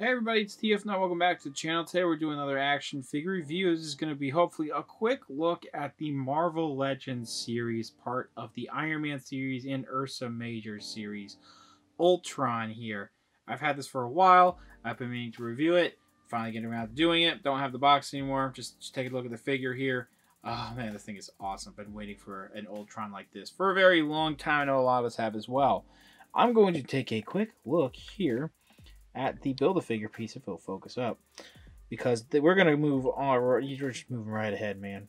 Hey everybody, it's TF Now. Welcome back to the channel. Today we're doing another action figure review. This is going to be hopefully a quick look at the Marvel Legends series, part of the Iron Man series and Ursa Major series. Ultron here. I've had this for a while. I've been meaning to review it. Finally getting around to doing it. Don't have the box anymore. Just take a look at the figure here. Oh man, this thing is awesome. Been waiting for an Ultron like this for a very long time. I know a lot of us have as well. I'm going to take a quick look here at the Build-A-Figure piece, if it'll focus up, because we're going to move on. You're just moving right ahead, man.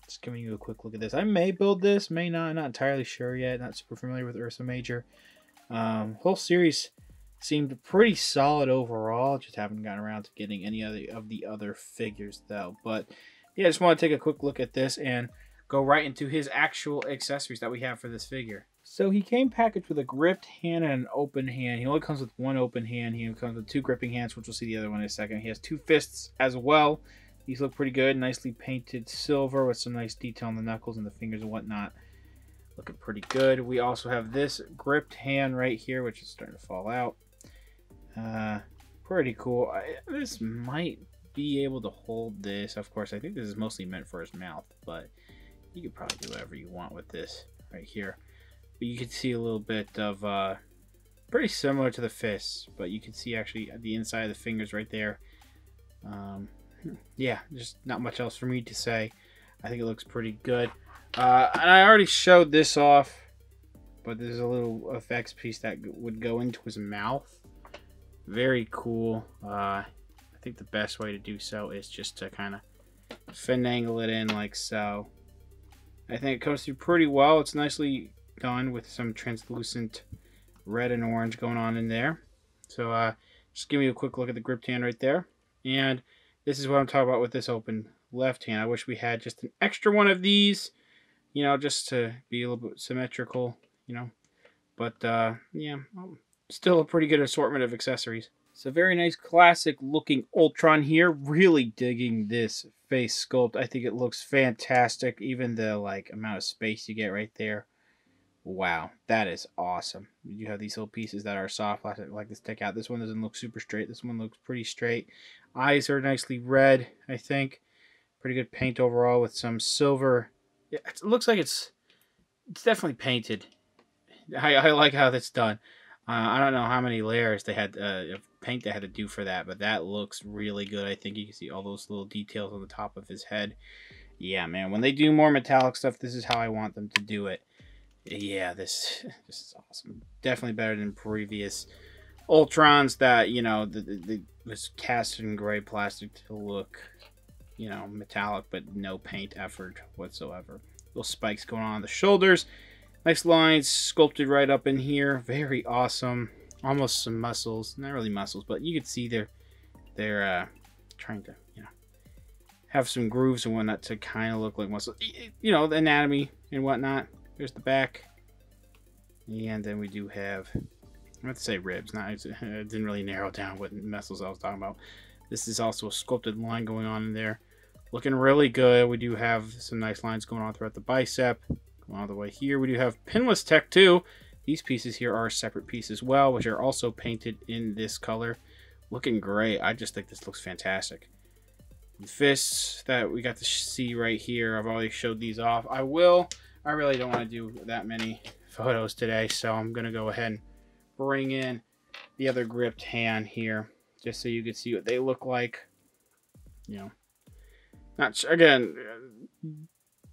Just giving you a quick look at this. I may build this, may not. I'm not entirely sure yet. Not super familiar with Ursa Major. Whole series seemed pretty solid overall. Just haven't gotten around to getting any of the other figures, though. But yeah, I just want to take a quick look at this and go right into his actual accessories that we have for this figure. So he came packaged with a gripped hand and an open hand. He only comes with one open hand. He comes with two gripping hands, which we'll see the other one in a second. He has two fists as well. These look pretty good. Nicely painted silver with some nice detail on the knuckles and the fingers and whatnot. Looking pretty good. We also have this gripped hand right here, which is starting to fall out. Pretty cool. This might be able to hold this. Of course, I think this is mostly meant for his mouth, but you could probably do whatever you want with this right here. But you can see a little bit of pretty similar to the fists, but you can see actually the inside of the fingers right there. Yeah, just not much else for me to say. I think it looks pretty good. And I already showed this off, but there's a little effects piece that would go into his mouth. Very cool. I think the best way to do so is just to kind of finagle it in like so. I think it comes through pretty well. It's nicely done with some translucent red and orange going on in there. So just give me a quick look at the gripped hand right there. And this is what I'm talking about with this open left hand. I wish we had just an extra one of these, you know, just to be a little bit symmetrical, you know. But yeah, still a pretty good assortment of accessories. So very nice classic looking Ultron here. Really digging this face sculpt. I think it looks fantastic. Even the amount of space you get right there. Wow, that is awesome. You have these little pieces that are soft like this stick out. This one doesn't look super straight. This one looks pretty straight. Eyes are nicely red, I think. Pretty good paint overall with some silver. Yeah, it looks like it's definitely painted. I like how that's done. I don't know how many layers they had of paint they had to do for that, but that looks really good. I think you can see all those little details on the top of his head. Yeah, man, when they do more metallic stuff, this is how I want them to do it. Yeah, this is awesome. Definitely better than previous Ultrons that, you know, the was cast in gray plastic to look, you know, metallic, but no paint effort whatsoever. Little spikes going on the shoulders. Nice lines sculpted right up in here. Very awesome. Almost some muscles. Not really muscles, but you can see they're trying to, you know, have some grooves and whatnot to kind of look like muscles. You know, the anatomy and whatnot. Here's the back. And then we do have, I meant to say ribs. Not, it didn't really narrow down what muscles I was talking about. This is also a sculpted line going on in there. Looking really good. We do have some nice lines going on throughout the bicep. Going all the way here. We do have pinless tech too. These pieces here are a separate piece as well, which are also painted in this color. Looking great. I just think this looks fantastic. The fists that we got to see right here, I've already showed these off. I really don't want to do that many photos today, so I'm going to go ahead and bring in the other gripped hand here, just so you can see what they look like. You know, not again,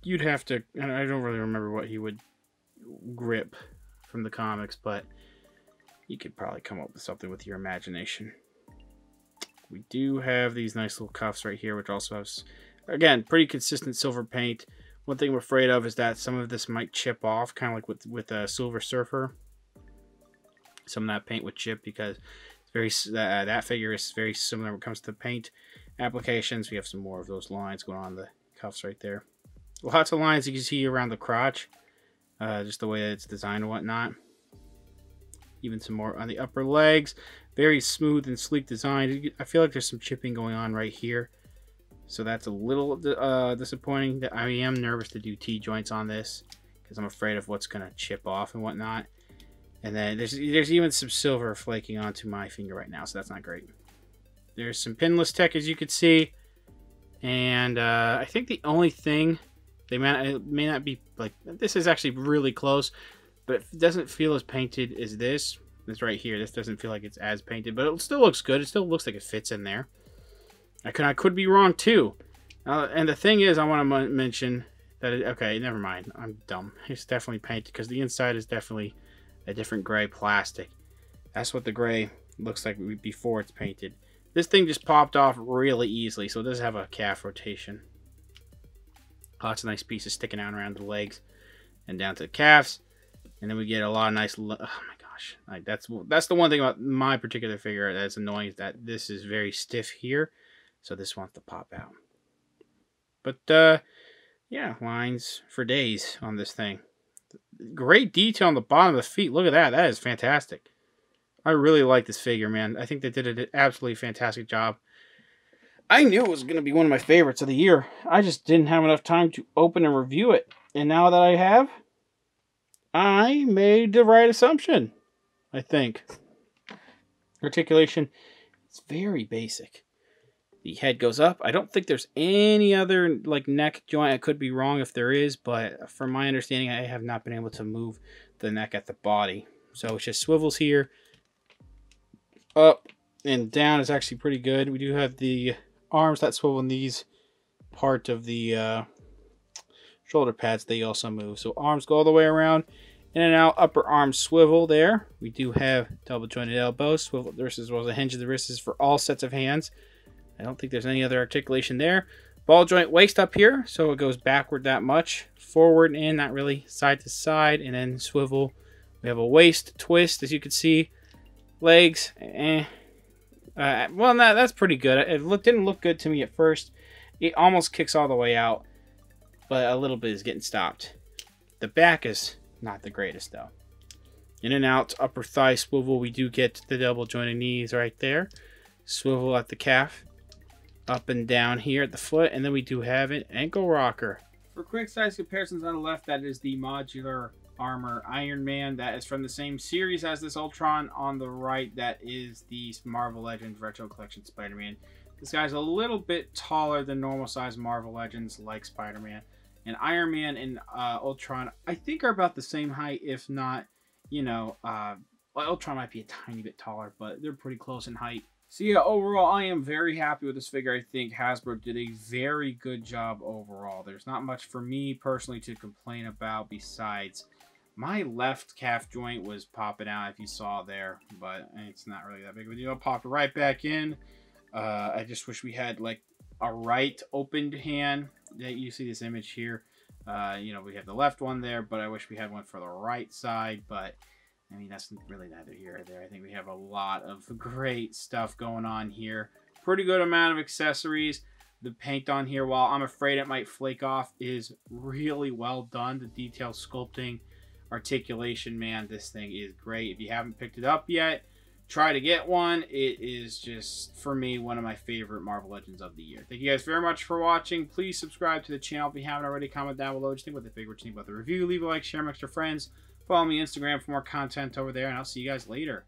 you'd have to, I don't really remember what he would grip from the comics, but you could probably come up with something with your imagination. We do have these nice little cuffs right here, which also has, again, pretty consistent silver paint. One thing I'm afraid of is that some of this might chip off, kind of like with a Silver Surfer. Some of that paint would chip because it's very that figure is very similar when it comes to paint applications. We have some more of those lines going on the cuffs right there. Lots of lines you can see around the crotch, just the way that it's designed and whatnot. Even some more on the upper legs. Very smooth and sleek design. I feel like there's some chipping going on right here. So that's a little disappointing. That I am nervous to do T-joints on this because I'm afraid of what's going to chip off and whatnot. And then there's even some silver flaking onto my finger right now, so that's not great. There's some pinless tech, as you can see. And I think the only thing, it may not be, like, this is actually really close, but it doesn't feel as painted as this. This right here, this doesn't feel like it's as painted, but it still looks good. It still looks like it fits in there. I could be wrong too. And the thing is, I want to mention that, okay, never mind. I'm dumb. It's definitely painted because the inside is definitely a different gray plastic. That's what the gray looks like before it's painted. This thing just popped off really easily, so it does have a calf rotation. Lots of nice pieces sticking out around the legs and down to the calves. And then we get a lot of nice, oh my gosh. Like that's the one thing about my particular figure that's annoying, is that this is very stiff here. So this wants to pop out. But, yeah, lines for days on this thing. Great detail on the bottom of the feet. Look at that. That is fantastic. I really like this figure, man. I think they did an absolutely fantastic job. I knew it was going to be one of my favorites of the year. I just didn't have enough time to open and review it. And now that I have, I made the right assumption, I think. Articulation, it's very basic. The head goes up. I don't think there's any other like neck joint. I could be wrong if there is, but from my understanding, I have not been able to move the neck at the body. So it just swivels here. Up and down is actually pretty good. We do have the arms that swivel in these part of the shoulder pads. They also move. So arms go all the way around, in and out. Upper arm swivel there. We do have double jointed elbows. Swivel at the wrist as well as the hinge of the wrist is for all sets of hands. I don't think there's any other articulation there. Ball joint waist up here, so it goes backward that much. Forward and in, not really side to side, and then swivel. We have a waist twist, as you can see. Legs, well, that's pretty good. It didn't look good to me at first. It almost kicks all the way out, but a little bit is getting stopped. The back is not the greatest, though. In and out, upper thigh swivel. We do get the double jointed knees right there. Swivel at the calf. Up and down here at the foot, and then we do have an ankle rocker. For quick size comparisons on the left, that is the modular armor Iron Man. That is from the same series as this Ultron. On the right, that is the Marvel Legends Retro Collection Spider-Man. This guy's a little bit taller than normal size Marvel Legends like Spider-Man. And Iron Man and Ultron, I think, are about the same height, if not, you know, well, Ultron might be a tiny bit taller, but they're pretty close in height. So yeah, overall, I am very happy with this figure. I think Hasbro did a very good job overall. There's not much for me personally to complain about besides my left calf joint was popping out, if you saw there, but it's not really that big of a deal. It popped right back in. I just wish we had like a right opened hand. You see this image here. You know, we have the left one there, but I wish we had one for the right side, but I mean, that's really neither here or there. I think we have a lot of great stuff going on here. Pretty good amount of accessories. The paint on here, while I'm afraid it might flake off, is really well done. The detail sculpting, articulation, man, this thing is great. If you haven't picked it up yet, try to get one. It is just, for me, one of my favorite Marvel Legends of the year. Thank you guys very much for watching. Please subscribe to the channel if you haven't already. Comment down below what you think about the figure, what you think about the review. Leave a like, share amongst your friends. Follow me on Instagram for more content over there, and I'll see you guys later.